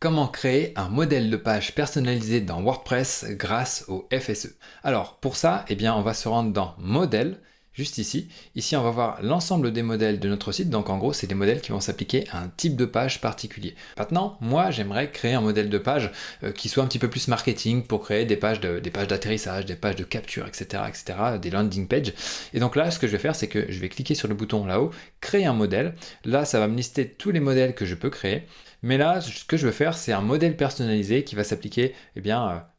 Comment créer un modèle de page personnalisé dans WordPress grâce au FSE? Alors pour ça, eh bien, on va se rendre dans Modèle, juste ici. Ici, on va voir l'ensemble des modèles de notre site. Donc en gros, c'est des modèles qui vont s'appliquer à un type de page particulier. Maintenant, moi, j'aimerais créer un modèle de page qui soit un petit peu plus marketing pour créer des pages d'atterrissage, des pages de capture, etc., etc., des landing pages. Et donc là, ce que je vais faire, c'est que je vais cliquer sur le bouton là-haut, créer un modèle. Là, ça va me lister tous les modèles que je peux créer. Mais là, ce que je veux faire, c'est un modèle personnalisé qui va s'appliquer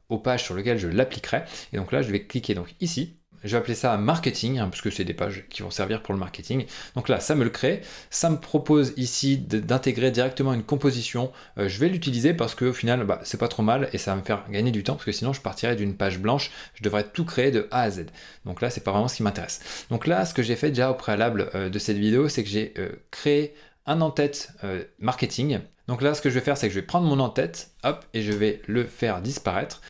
aux pages sur lesquelles je l'appliquerai. Et donc là, je vais cliquer donc ici. Je vais appeler ça marketing, parce que c'est des pages qui vont servir pour le marketing. Donc là, ça me le crée. Ça me propose ici d'intégrer directement une composition. Je vais l'utiliser parce qu'au final, c'est pas trop mal et ça va me faire gagner du temps parce que sinon, je partirais d'une page blanche. Je devrais tout créer de A à Z. Donc là, c'est pas vraiment ce qui m'intéresse. Donc là, ce que j'ai fait déjà au préalable de cette vidéo, c'est que j'ai créé un en-tête marketing. Donc là, ce que je vais faire, c'est que je vais prendre mon en-tête, hop, et je vais le faire disparaître.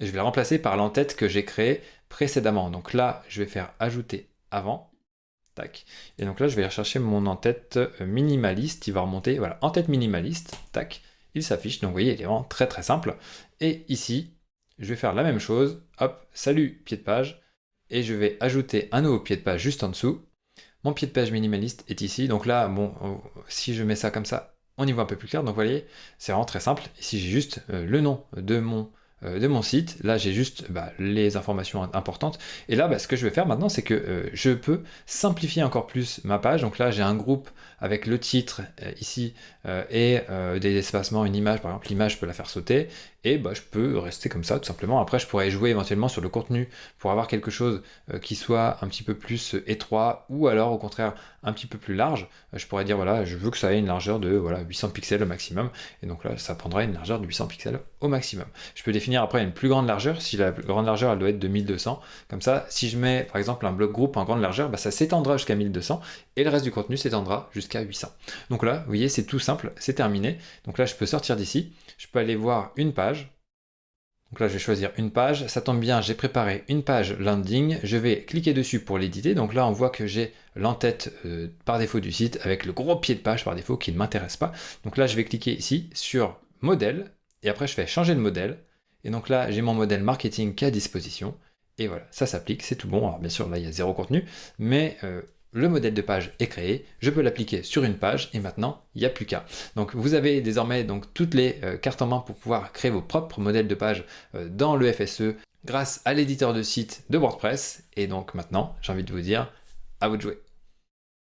Et je vais le remplacer par l'en-tête que j'ai créé précédemment. Donc là, je vais faire ajouter avant. Tac. Et donc là, je vais rechercher mon en-tête minimaliste. Il va remonter, voilà, en-tête minimaliste. Tac. Il s'affiche. Donc vous voyez, il est vraiment très très simple. Et ici, je vais faire la même chose. Hop, salut, pied de page. Et je vais ajouter un nouveau pied de page juste en dessous. Mon pied de page minimaliste est ici. Donc là, bon, si je mets ça comme ça, on y voit un peu plus clair. Donc vous voyez, c'est vraiment très simple. Ici, j'ai juste le nom de mon site. Là, j'ai juste les informations importantes. Et là, ce que je vais faire maintenant, c'est que je peux simplifier encore plus ma page. Donc là, j'ai un groupe avec le titre ici et des espacements, une image. Par exemple, l'image, je peux la faire sauter. Et je peux rester comme ça, tout simplement. Après, je pourrais jouer éventuellement sur le contenu pour avoir quelque chose qui soit un petit peu plus étroit ou alors, au contraire, un petit peu plus large. Je pourrais dire, voilà, je veux que ça ait une largeur de 800 pixels au maximum. Et donc là, ça prendra une largeur de 800 pixels au maximum. Je peux définir après une plus grande largeur, si la grande largeur, elle doit être de 1200. Comme ça, si je mets, par exemple, un bloc groupe en grande largeur, ça s'étendra jusqu'à 1200 et le reste du contenu s'étendra jusqu'à 800. Donc là, vous voyez, c'est tout simple, c'est terminé. Donc là, je peux sortir d'ici, je peux aller voir une page. Donc là, je vais choisir une page. Ça tombe bien, j'ai préparé une page landing. Je vais cliquer dessus pour l'éditer. Donc là, on voit que j'ai l'en-tête par défaut du site avec le gros pied de page par défaut qui ne m'intéresse pas. Donc là, je vais cliquer ici sur modèle. Et après, je fais changer de modèle. Et donc là, j'ai mon modèle marketing qui est à disposition. Et voilà, ça s'applique, c'est tout bon. Alors bien sûr, là, il y a zéro contenu. Mais le modèle de page est créé, je peux l'appliquer sur une page et maintenant il n'y a plus qu'à. Donc vous avez désormais toutes les cartes en main pour pouvoir créer vos propres modèles de page dans le FSE grâce à l'éditeur de site de WordPress. Et donc maintenant, j'ai envie de vous dire, à vous de jouer.